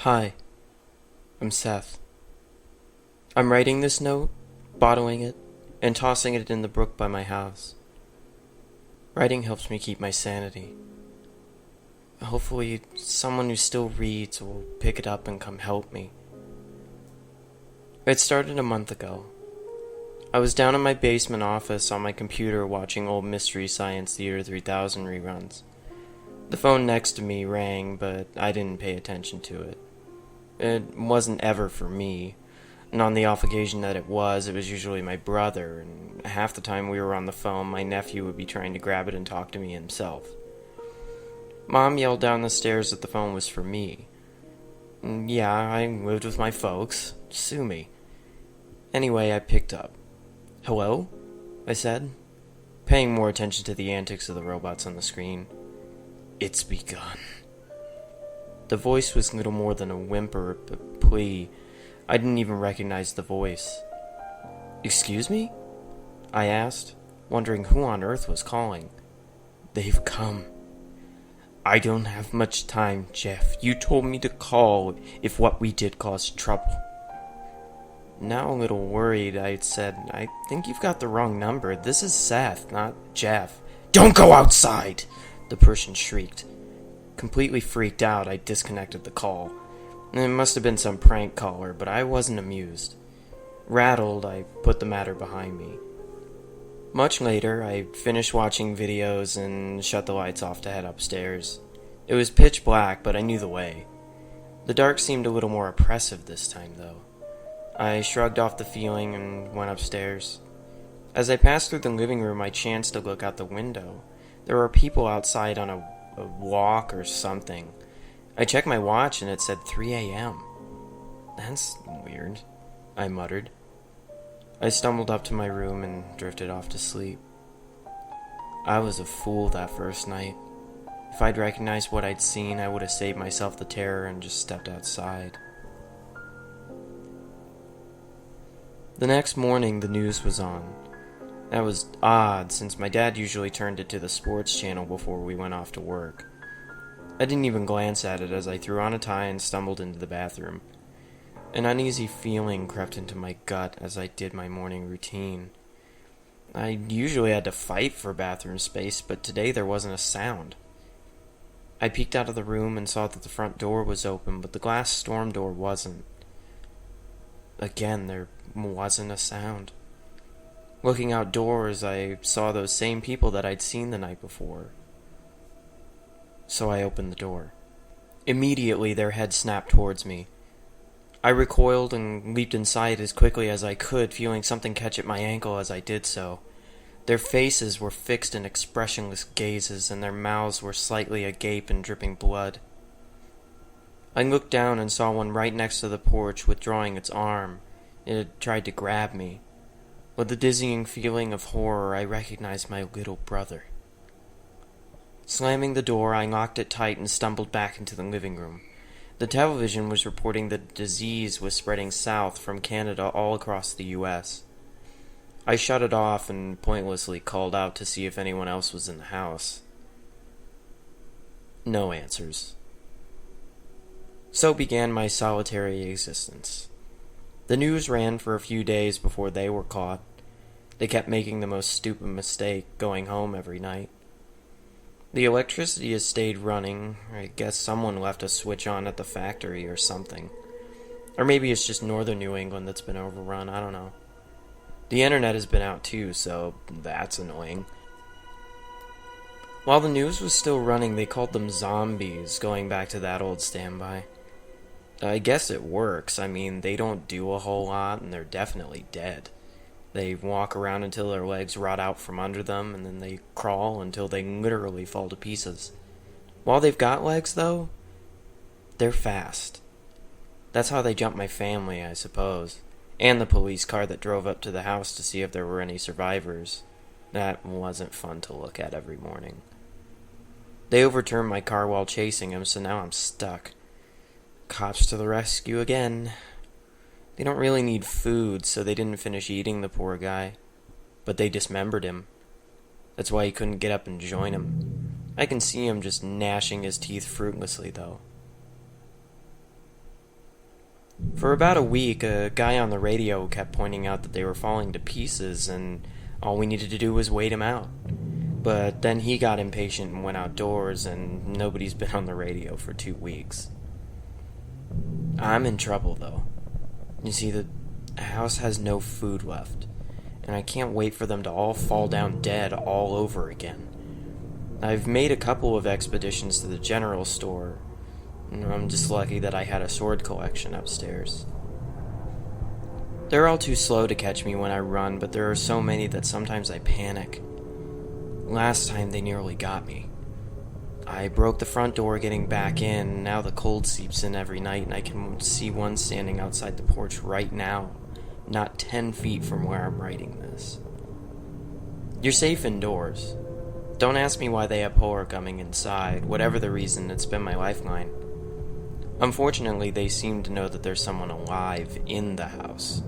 Hi, I'm Seth. I'm writing this note, bottling it, and tossing it in the brook by my house. Writing helps me keep my sanity. Hopefully, someone who still reads will pick it up and come help me. It started a month ago. I was down in my basement office on my computer watching old Mystery Science Theater 3000 reruns. The phone next to me rang, but I didn't pay attention to it. It wasn't ever for me, and on the off occasion that it was usually my brother, and half the time we were on the phone, my nephew would be trying to grab it and talk to me himself. Mom yelled down the stairs that the phone was for me. Yeah, I lived with my folks. Sue me. Anyway, I picked up. Hello? I said, paying more attention to the antics of the robots on the screen. It's begun. The voice was little more than a whimper, a plea. I didn't even recognize the voice. Excuse me? I asked, wondering who on earth was calling. They've come. I don't have much time, Jeff. You told me to call if what we did caused trouble. Now a little worried, I said, I think you've got the wrong number. This is Seth, not Jeff. Don't go outside! The person shrieked. Completely freaked out, I disconnected the call. It must have been some prank caller, but I wasn't amused. Rattled, I put the matter behind me. Much later, I finished watching videos and shut the lights off to head upstairs. It was pitch black, but I knew the way. The dark seemed a little more oppressive this time, though. I shrugged off the feeling and went upstairs. As I passed through the living room, I chanced to look out the window. There were people outside on a walk or something. I checked my watch and it said 3 a.m. That's weird, I muttered. I stumbled up to my room and drifted off to sleep. I was a fool that first night. If I'd recognized what I'd seen, I would have saved myself the terror and just stepped outside. The next morning, the news was on. That was odd, since my dad usually turned it to the sports channel before we went off to work. I didn't even glance at it as I threw on a tie and stumbled into the bathroom. An uneasy feeling crept into my gut as I did my morning routine. I usually had to fight for bathroom space, but today there wasn't a sound. I peeked out of the room and saw that the front door was open, but the glass storm door wasn't. Again, there wasn't a sound. Looking outdoors, I saw those same people that I'd seen the night before. So I opened the door. Immediately, their heads snapped towards me. I recoiled and leaped inside as quickly as I could, feeling something catch at my ankle as I did so. Their faces were fixed in expressionless gazes, and their mouths were slightly agape and dripping blood. I looked down and saw one right next to the porch withdrawing its arm. It had tried to grab me. With a dizzying feeling of horror, I recognized my little brother. Slamming the door, I locked it tight and stumbled back into the living room. The television was reporting that the disease was spreading south from Canada all across the U.S. I shut it off and pointlessly called out to see if anyone else was in the house. No answers. So began my solitary existence. The news ran for a few days before they were caught. They kept making the most stupid mistake, going home every night. The electricity has stayed running. I guess someone left a switch on at the factory or something. Or maybe it's just northern New England that's been overrun, I don't know. The internet has been out too, so that's annoying. While the news was still running, they called them zombies, going back to that old standby. I guess it works. I mean, they don't do a whole lot, and they're definitely dead. They walk around until their legs rot out from under them, and then they crawl until they literally fall to pieces. While they've got legs, though, they're fast. That's how they jumped my family, I suppose. And the police car that drove up to the house to see if there were any survivors. That wasn't fun to look at every morning. They overturned my car while chasing him, so now I'm stuck. Cops to the rescue again. They don't really need food, so they didn't finish eating the poor guy. But they dismembered him. That's why he couldn't get up and join him. I can see him just gnashing his teeth fruitlessly, though. For about a week, a guy on the radio kept pointing out that they were falling to pieces, and all we needed to do was wait him out. But then he got impatient and went outdoors, and nobody's been on the radio for 2 weeks. I'm in trouble, though. You see, the house has no food left, and I can't wait for them to all fall down dead all over again. I've made a couple of expeditions to the general store. I'm just lucky that I had a sword collection upstairs. They're all too slow to catch me when I run, but there are so many that sometimes I panic. Last time they nearly got me. I broke the front door getting back in, and now the cold seeps in every night, and I can see one standing outside the porch right now, not 10 feet from where I'm writing this. You're safe indoors. Don't ask me why they have horror coming inside. Whatever the reason, it's been my lifeline. Unfortunately, they seem to know that there's someone alive in the house.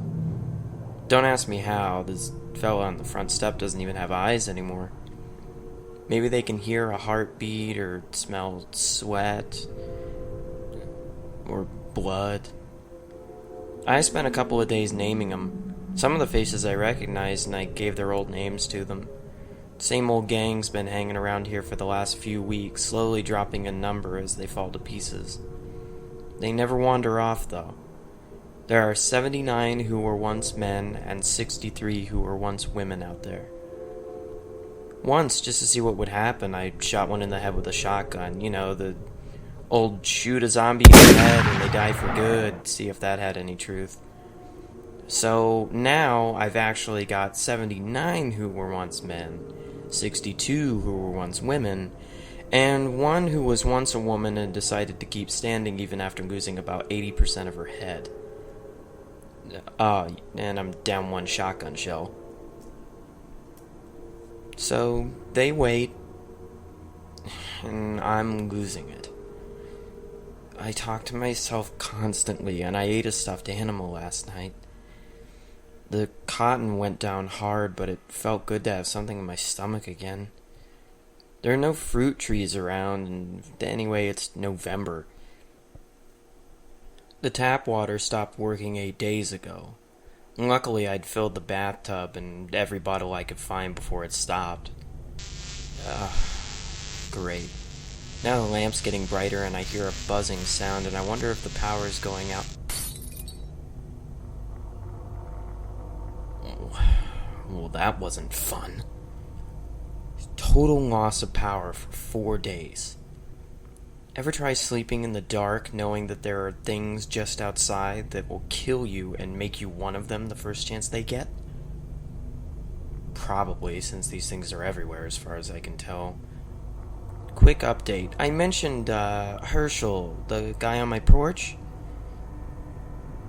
Don't ask me how. This fella on the front step doesn't even have eyes anymore. Maybe they can hear a heartbeat or smell sweat or blood. I spent a couple of days naming them. Some of the faces I recognized, and I gave their old names to them. Same old gang's been hanging around here for the last few weeks, slowly dropping a number as they fall to pieces. They never wander off, though. There are 79 who were once men and 63 who were once women out there. Once, just to see what would happen, I shot one in the head with a shotgun. You know, the old shoot a zombie in the head and they die for good, see if that had any truth. So now I've actually got 79 who were once men, 62 who were once women, and one who was once a woman and decided to keep standing even after losing about 80% of her head. And I'm down one shotgun shell. So they wait, and I'm losing it. I talk to myself constantly, and I ate a stuffed animal last night. The cotton went down hard, but it felt good to have something in my stomach again. There are no fruit trees around, and anyway, it's November. The tap water stopped working 8 days ago. Luckily, I'd filled the bathtub and every bottle I could find before it stopped. Great. Now the lamp's getting brighter and I hear a buzzing sound, and I wonder if the power is going out. Well, that wasn't fun. Total loss of power for 4 days. Ever try sleeping in the dark knowing that there are things just outside that will kill you and make you one of them the first chance they get? Probably, since these things are everywhere as far as I can tell. Quick update. I mentioned Herschel, the guy on my porch.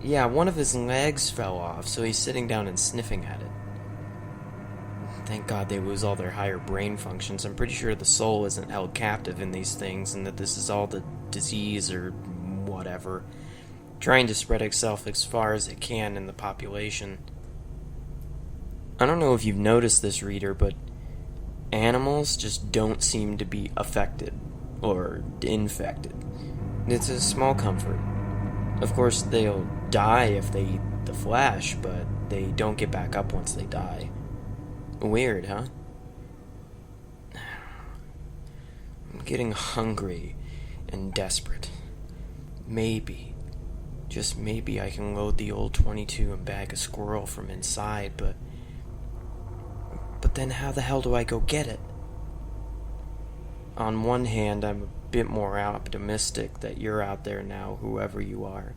Yeah, one of his legs fell off, so he's sitting down and sniffing at it. Thank God they lose all their higher brain functions. I'm pretty sure the soul isn't held captive in these things, and that this is all the disease or whatever, trying to spread itself as far as it can in the population. I don't know if you've noticed this, reader, but animals just don't seem to be affected or infected. It's a small comfort. Of course, they'll die if they eat the flesh, but they don't get back up once they die. Weird, huh? I'm getting hungry and desperate. Maybe, just maybe I can load the old 22 and bag a squirrel from inside, but then how the hell do I go get it? On one hand, I'm a bit more optimistic that you're out there now, whoever you are.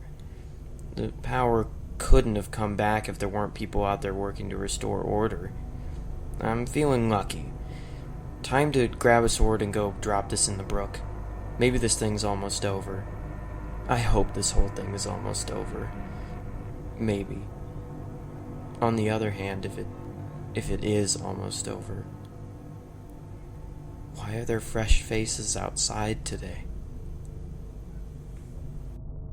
The power couldn't have come back if there weren't people out there working to restore order. I'm feeling lucky. Time to grab a sword and go drop this in the brook. Maybe this thing's almost over. I hope this whole thing is almost over. Maybe. On the other hand, if it is almost over, why are there fresh faces outside today?